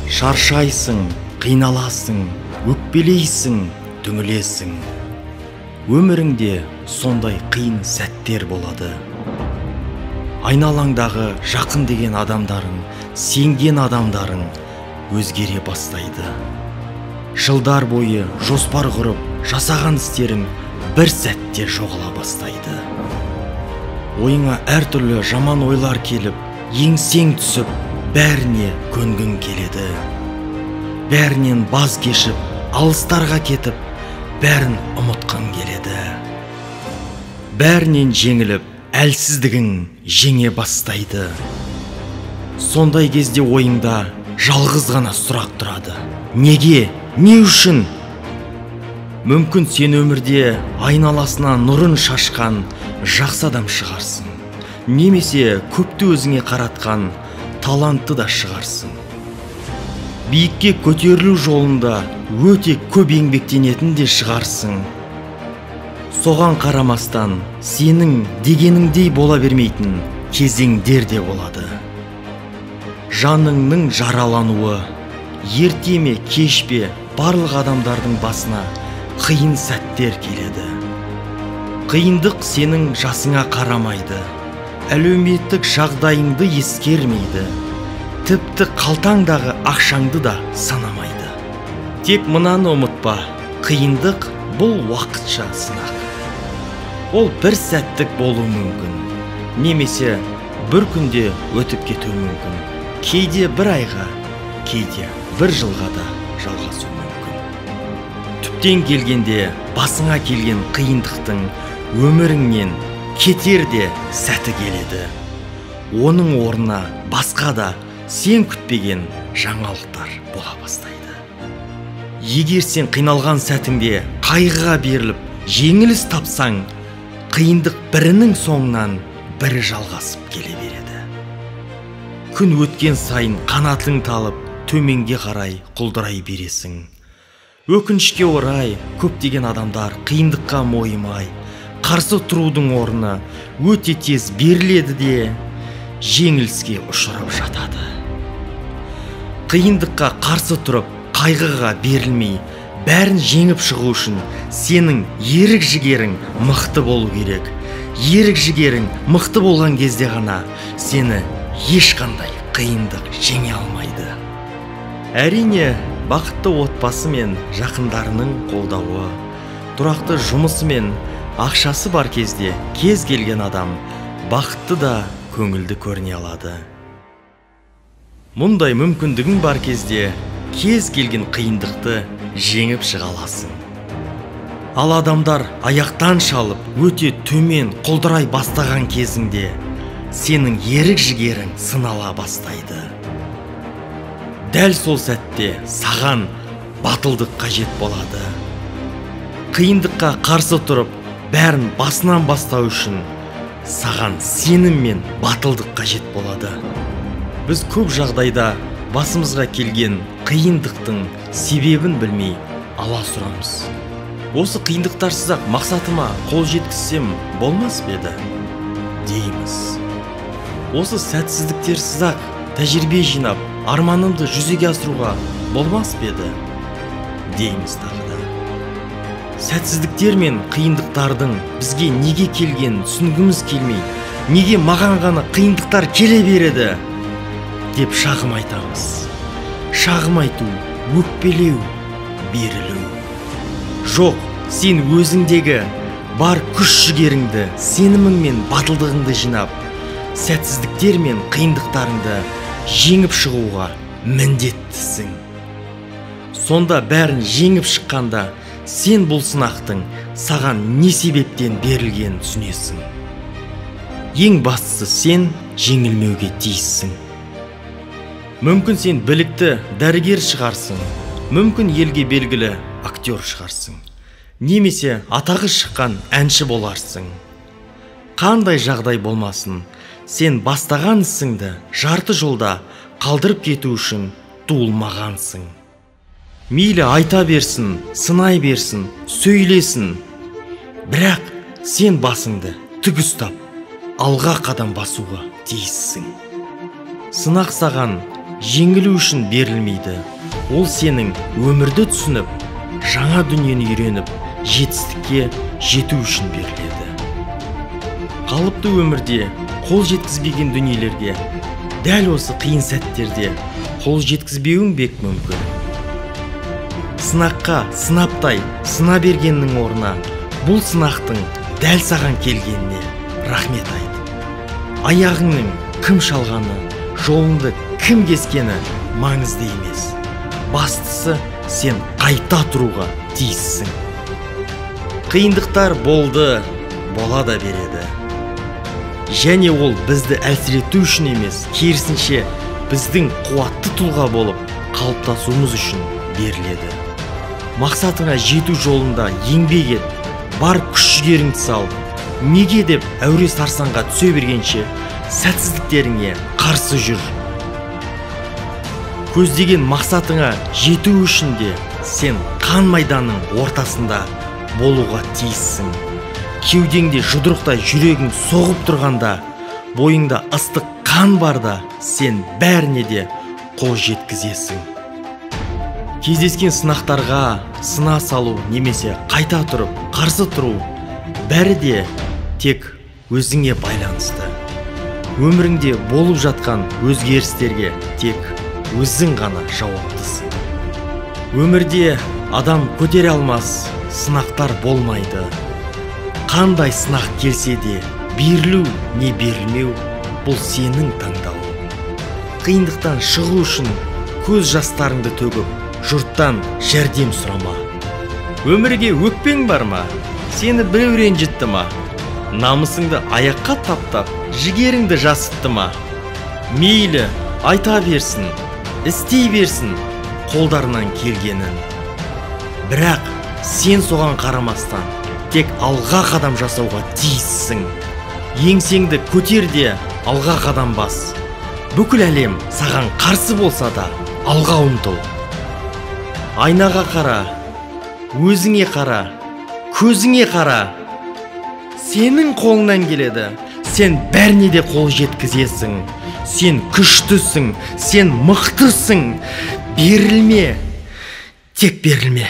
Шаршайсың, қиналасың, өкпелейсің, түңілесің. Өміріңде сондай қиын сәттер болады. Айналаңдағы жақын деген адамдарың, сенген адамдарың өзгере бастайды. Жылдар бойы жоспар құрып, жасаған істерің бір сәтте жоғала бастайды. Ойыңа әртүрлі жаман ойлар келіп, еңсең түсіп, бәріне көнгің келеді. Бәрінен баз кешіп, алыстарға кетіп, бәрін ұмытқың келеді. Бәрінен жеңіліп, әлсіздігің жеңе бастайды. Сондай кезде ойыңда жалғыз ғана сұрақ тұрады. Неге? Не үшін? Мүмкін сен өмірде айналасына нұрын шашқан жақсы адам шығарсың. Немесе көпті өзіңе қаратқан талантты да шығарсың. Биікке көтерілу жолында өте көп еңбектенетін де шығарсың. Соған қарамастан сенің дегеніңдей бола бермейтін кезеңдер де болады. Жаныңның жаралануы ерте ме кеш пе барлық адамдардың басына қиын сәттер келеді. Қиындық сенің жасыңа қарамайды, әлеуметтік жағдайыңды ескермейді, тіпті қалтаңдағы ақшаңды да санамайды. Тек мынаны ұмытпа, қиындық бұл уақытша сынақ. Ол бір сәттік болуы мүмкін, немесе бір күнде өтіп кетуі мүмкін. Кейде бір айға, кейде бір жылға да жалғасуы мүмкін. Түптен келгенде басыңа келген қиындықтың өміріңнен кетер де сәті келеді. Оның орнына басқа да сен күтпеген жаңалықтар бола бастайды. Егер сен қиналған сәтіңде қайғыға беріліп, жеңіліс тапсаң, қиындық бірінің соңынан бірі жалғасып келе береді. Күн өткен сайын қанатың талып, төменге қарай құлдырай бересің. Өкінішке орай, көптеген адамдар қиындыққа мойымай, қарсы тұрудың орнына өте тез беріледі де жеңіліске ұшырап жатады. Қиындыққа қарсы тұрып, қайғыға берілмей, бәрін жеңіп шығу үшін сенің ерік жігерің мықты болу керек. Ерік жігерің мықты болған кезде ғана сені ешқандай қиындық жеңе алмайды. Әрине, бақытты отбасы мен жақындарының қолдауы, тұрақты жұмысы мен ақшасы бар кезде кез келген адам бақытты да көңілді көріне алады. Мұндай мүмкіндігің бар кезде кез келген қиындықты жеңіп шыға аласың. Ал адамдар аяқтан шалып, өте төмен құлдырай бастаған кезіңде сенің ерік жігерің сынала бастайды. Дәл сол сәтте саған батылдық қажет болады. Қиындыққа қарсы тұрып, бәрін басынан бастау үшін саған сенім мен батылдық қажет болады. Біз көп жағдайда басымызға келген қиындықтың себебін білмей аласұрамыз. Осы қиындықтарсыз-ақ мақсатыма қол жеткізсем болмас па еді дейміз. Осы сәтсіздіктерсіз-ақ тәжірибе жинап, арманымды жүзеге асыруға болмас па еді дейміз тағы да. Сәтсіздіктер мен қиындықтардың бізге неге келгенін түсінгіміз келмей, неге маған ғана қиындықтар келе береді деп шағым айтамыз. Шағым айту, өкпелеу, берілу. Жоқ, сен өзіңдегі бар күш жігеріңді, сенімің мен батылдығыңды жинап, сәтсіздіктер мен қиындықтарыңды жеңіп шығуға міндеттісің. Сонда бәрін жеңіп шыққанда сен бұл сынақтың саған не себептен берілгенін түсінесің. Ең бастысы сен жеңілмеуге тиіссің. Мүмкін сен білікті дәрігер шығарсың, мүмкін елге белгілі актер шығарсың, немесе атағы шыққан әнші боларсың. Қандай жағдай болмасын, сен бастаған ісіңді жарты жолда қалдырып кету үшін туылмағансың. Мейлі айта берсін, сынай берсін, сөйлесін, бірақ сен басыңды тік ұстап, алға қадам басуға тиіссің. Сынақ саған жеңілу үшін берілмейді. Ол сенің өмірді түсініп, жаңа дүниені үйреніп, жетістікке жету үшін беріледі. Қалыпты өмірде қол жеткізбеген дүниелерге дәл осы қиын сәттерде қол жеткізбеуің бек мүмкін. Сынаққа сынаптай сына бергеннің орнына бұл сынақтың дәл саған келгеніне рахмет айт. Аяғыңның кім шалғаны, жолыңды кім кескені маңызды емес. Бастысы сен қайта тұруға тиіссің. Қиындықтар болды, бола да береді. Және ол бізді әлсірету үшін емес, керісінше біздің қуатты тұлға болып қалыптасуымыз үшін беріледі. Мақсатыңа жету жолында еңбек ет, бар күш-жігеріңді сал. Неге деп әуре сарсаңға түсе бергенше сәтсіздіктеріңе қарсы жүр. Көздеген мақсатыңа жету үшін де сен қан майданның ортасында болуға тиіссің. Кеудеңде жұдырықтай жүрегің соғып тұрғанда, бойыңда ыстық қан барда, сен бәріне де қол жеткізесің. Кездескен сынақтарға сына салу немесе қайта тұрып, қарсы тұру, бәрі де тек өзіңе байланысты. Өміріңде болып жатқан өзгерістерге тек өзің ғана жауаптысың. Өмірде адам көтере алмас сынақтар болмайды. Қандай сынақ келсе де, берілу не берілмеу, бұл сенің таңдауың. Қиындықтан шығу үшін көз жастарыңды төгіп, жұрттан жәрдем сұрама. Өмірге өкпең бар ма? Сені біреу ренжітті ма? Намысыңды аяққа таптап, жігеріңді жасытты ма? Мейлі, айта берсін, істей берсін қолдарынан келгенін. Бірақ сен соған қарамастан тек алға қадам жасауға тиіссің. Еңсеңді көтер де алға қадам бас. Бүкіл әлем саған қарсы болса да алға ұмтыл. Айнаға қара, өзіңе қара, көзіңе қара. Сенің қолыңнан келеді. Сен бәріне де қол жеткізесің. Сен күштісің, сен мықтысың. Берілме, тек берілме.